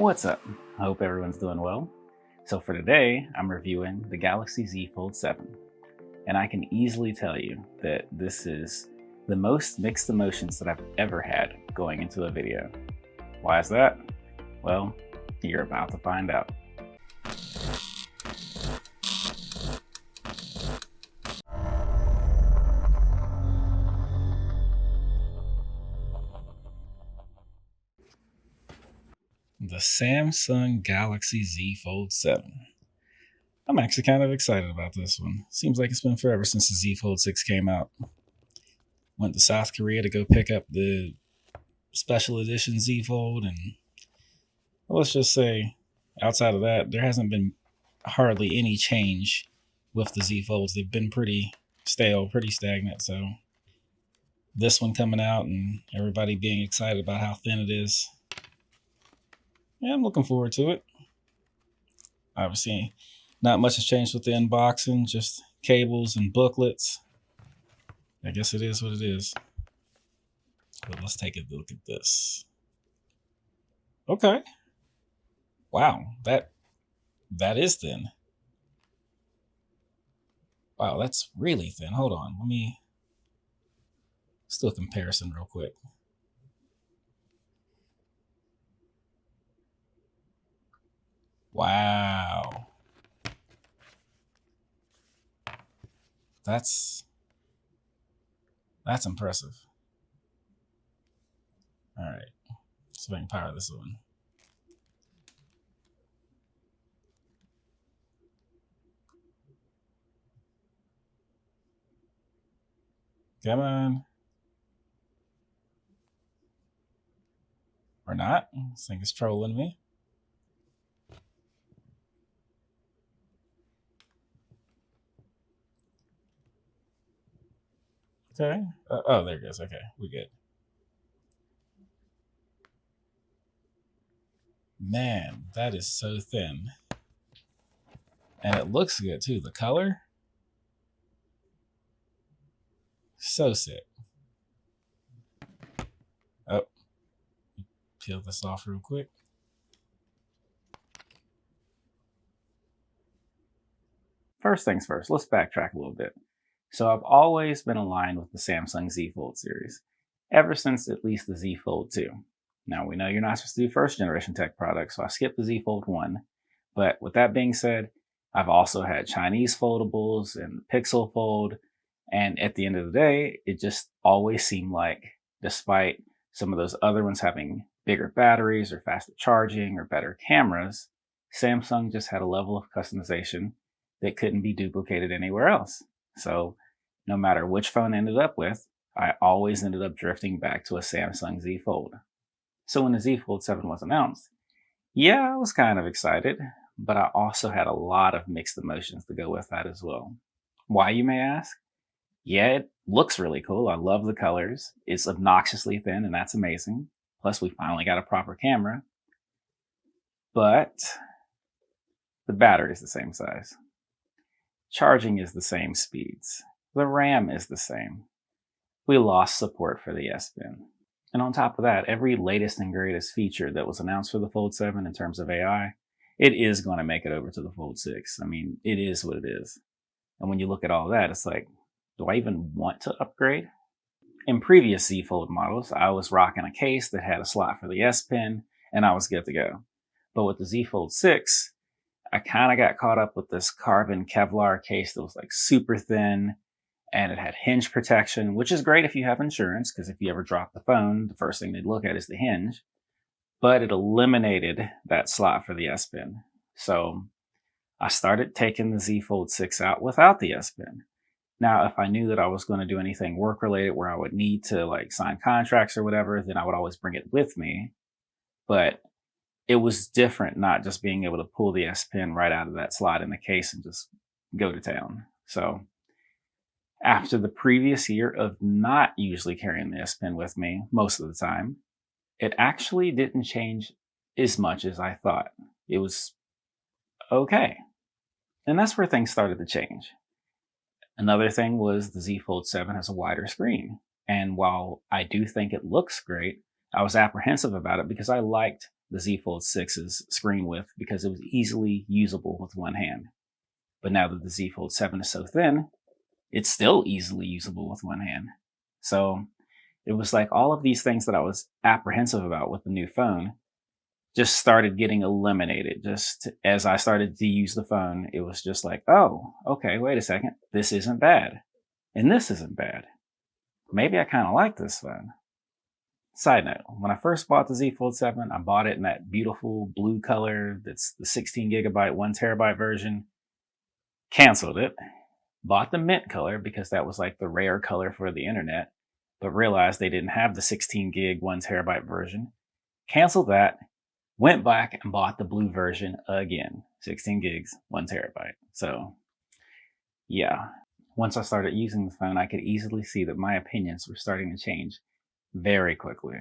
What's up? I hope everyone's doing well. So for today, I'm reviewing the Galaxy Z Fold 7. And I can easily tell you that this is the most mixed emotions that I've ever had going into a video. Why is that? Well, you're about to find out. The Samsung Galaxy Z Fold 7. I'm actually kind of excited about this one. Seems like it's been forever since the Z Fold 6 came out. Went to South Korea to go pick up the special edition Z Fold, and let's just say, outside of that, there hasn't been hardly any change with the Z Folds. They've been pretty stale, pretty stagnant. So this one coming out and everybody being excited about how thin it is, yeah, I'm looking forward to it. Obviously, not much has changed with the unboxing, just cables and booklets. I guess it is what it is. But let's take a look at this. Okay. Wow, that is thin. Wow, that's really thin. Hold on, let's do a comparison real quick. Wow. That's impressive. All right, so I can power this one. Come on. Or not. This thing is trolling me. Okay. Oh, there it goes. Okay, we good. Man, that is so thin. And it looks good too. The color, so sick. Oh, peel this off real quick. First things first, let's backtrack a little bit. So I've always been aligned with the Samsung Z Fold series, ever since at least the Z Fold 2. Now we know you're not supposed to do first generation tech products, so I skipped the Z Fold 1. But with that being said, I've also had Chinese foldables and Pixel Fold, and at the end of the day, it just always seemed like, despite some of those other ones having bigger batteries or faster charging or better cameras, Samsung just had a level of customization that couldn't be duplicated anywhere else. So no matter which phone I ended up with, I always ended up drifting back to a Samsung Z Fold. So when the Z Fold 7 was announced, yeah, I was kind of excited, but I also had a lot of mixed emotions to go with that as well. Why, you may ask? Yeah, it looks really cool. I love the colors. It's obnoxiously thin, and that's amazing. Plus, we finally got a proper camera. But the battery is the same size. Charging is the same speeds. The RAM is the same. We lost support for the S Pen. And on top of that, every latest and greatest feature that was announced for the Fold 7 in terms of AI, it is going to make it over to the Fold 6. I mean, it is what it is. And when you look at all that, it's like, do I even want to upgrade? In previous Z Fold models, I was rocking a case that had a slot for the S Pen, and I was good to go. But with the Z Fold 6, I kind of got caught up with this carbon Kevlar case that was like super thin, and it had hinge protection, which is great if you have insurance, because if you ever drop the phone, the first thing they'd look at is the hinge. But it eliminated that slot for the S Pen. So I started taking the Z Fold 6 out without the S Pen. Now, if I knew that I was going to do anything work related where I would need to like sign contracts or whatever, then I would always bring it with me. But it was different not just being able to pull the S Pen right out of that slot in the case and just go to town. So after the previous year of not usually carrying the S Pen with me most of the time, it actually didn't change as much as I thought. It was okay. And that's where things started to change. Another thing was the Z Fold 7 has a wider screen. And while I do think it looks great, I was apprehensive about it because I liked the Z Fold 6's screen width because it was easily usable with one hand. But now that the Z Fold 7 is so thin, it's still easily usable with one hand. So it was like all of these things that I was apprehensive about with the new phone just started getting eliminated. Just as I started to use the phone, it was just like, oh, okay, wait a second. This isn't bad. And this isn't bad. Maybe I kind of like this phone. Side note, when I first bought the Z Fold 7, I bought it in that beautiful blue color that's the 16 gigabyte, 1 terabyte version. Canceled it. Bought the mint color because that was like the rare color for the internet, but realized they didn't have the 16 gig, 1 terabyte version. Canceled that. Went back and bought the blue version again. 16 gigs, 1 terabyte. So, yeah. Once I started using the phone, I could easily see that my opinions were starting to change very quickly.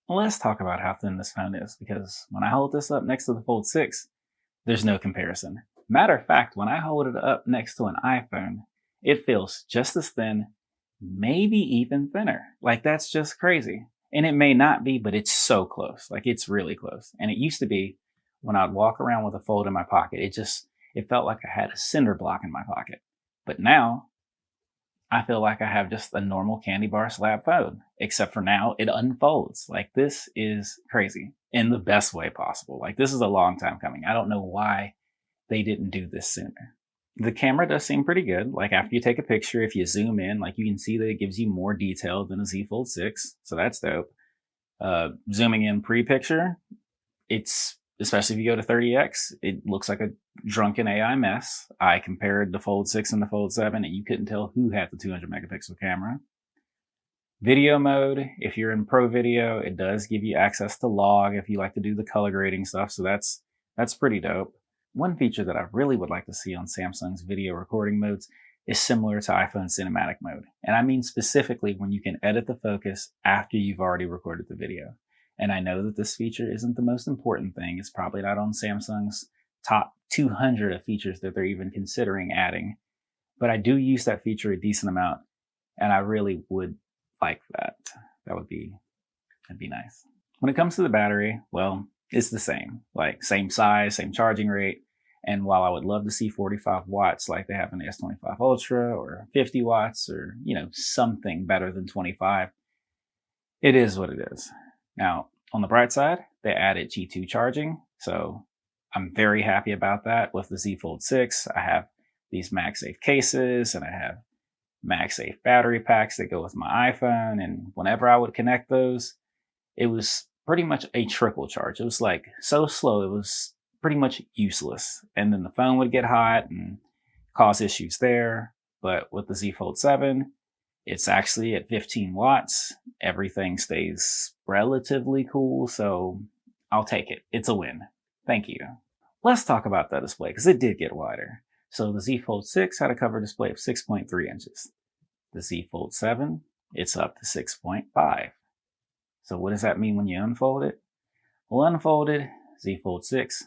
Let's talk about how thin this phone is, because when I hold this up next to the Fold 6, there's no comparison. Matter of fact, when I hold it up next to an iPhone, it feels just as thin, maybe even thinner. Like, that's just crazy. And it may not be, but it's so close. Like, it's really close. And it used to be when I'd walk around with a fold in my pocket, it felt like I had a cinder block in my pocket. But now I feel like I have just a normal candy bar slab phone, except for now it unfolds. Like, this is crazy in the best way possible. Like, this is a long time coming. I don't know why they didn't do this sooner. The camera does seem pretty good. Like, after you take a picture, if you zoom in, like, you can see that it gives you more detail than a Z Fold 6. So that's dope. Zooming in pre-picture, it's, especially if you go to 30x, it looks like a drunken AI mess. I compared the Fold 6 and the Fold 7, and you couldn't tell who had the 200 megapixel camera. Video mode, if you're in pro video, it does give you access to log if you like to do the color grading stuff. So that's pretty dope. One feature that I really would like to see on Samsung's video recording modes is similar to iPhone cinematic mode. And I mean specifically when you can edit the focus after you've already recorded the video. And I know that this feature isn't the most important thing. It's probably not on Samsung's top 200 of features that they're even considering adding. But I do use that feature a decent amount, and I really would like that. That'd be nice. When it comes to the battery, well, it's the same. Like, same size, same charging rate. And while I would love to see 45 watts like they have in the S25 Ultra, or 50 watts, or, something better than 25, it is what it is. Now, on the bright side, they added G2 charging. So I'm very happy about that. With the Z Fold 6, I have these MagSafe cases, and I have MagSafe battery packs that go with my iPhone. And whenever I would connect those, it was pretty much a trickle charge. It was like so slow, it was pretty much useless. And then the phone would get hot and cause issues there. But with the Z Fold 7, it's actually at 15 watts. Everything stays relatively cool, so I'll take it. It's a win. Thank you. Let's talk about the display, because it did get wider. So the Z Fold 6 had a cover display of 6.3 inches. The Z Fold 7, it's up to 6.5. So what does that mean when you unfold it? Well, unfolded, Z Fold 6,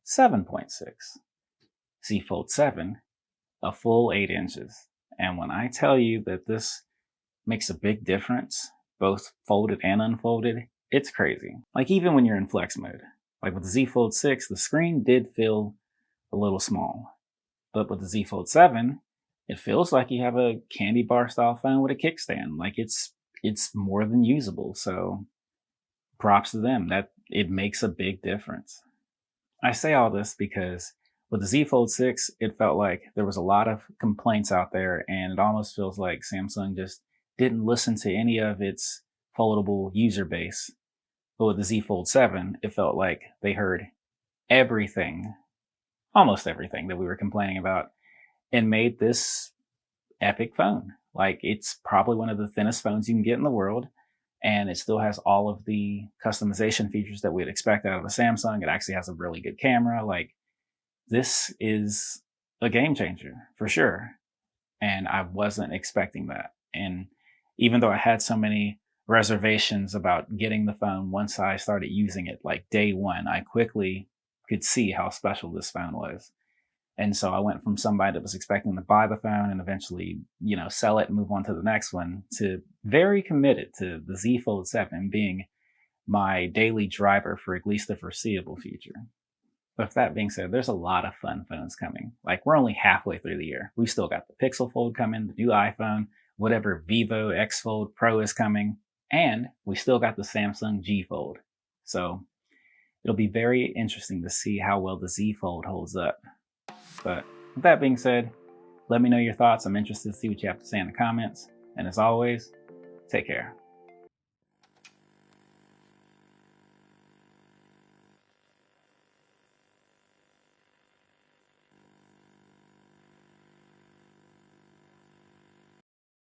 7.6. Z Fold 7, a full 8 inches. And when I tell you that this makes a big difference, both folded and unfolded, it's crazy. Like, even when you're in flex mode. Like with the Z Fold 6, the screen did feel a little small. But with the Z Fold 7, it feels like you have a candy bar style phone with a kickstand. Like, it's more than usable. So props to them. That it makes a big difference. I say all this because with the Z Fold 6, it felt like there was a lot of complaints out there, and it almost feels like Samsung just didn't listen to any of its foldable user base. But with the Z Fold 7, it felt like they heard everything, almost everything that we were complaining about, and made this epic phone. Like, it's probably one of the thinnest phones you can get in the world, and it still has all of the customization features that we'd expect out of a Samsung. It actually has a really good camera. Like, this is a game changer for sure. And I wasn't expecting that. And even though I had so many reservations about getting the phone, once I started using it, like day one, I quickly could see how special this phone was. And so I went from somebody that was expecting to buy the phone and eventually, sell it and move on to the next one, to very committed to the Z Fold 7 being my daily driver for at least the foreseeable future. But with that being said, there's a lot of fun phones coming. Like, we're only halfway through the year. We've still got the Pixel Fold coming, the new iPhone, whatever Vivo X Fold Pro is coming, and we still got the Samsung G Fold. So it'll be very interesting to see how well the Z Fold holds up. But with that being said, let me know your thoughts. I'm interested to see what you have to say in the comments. And as always, take care.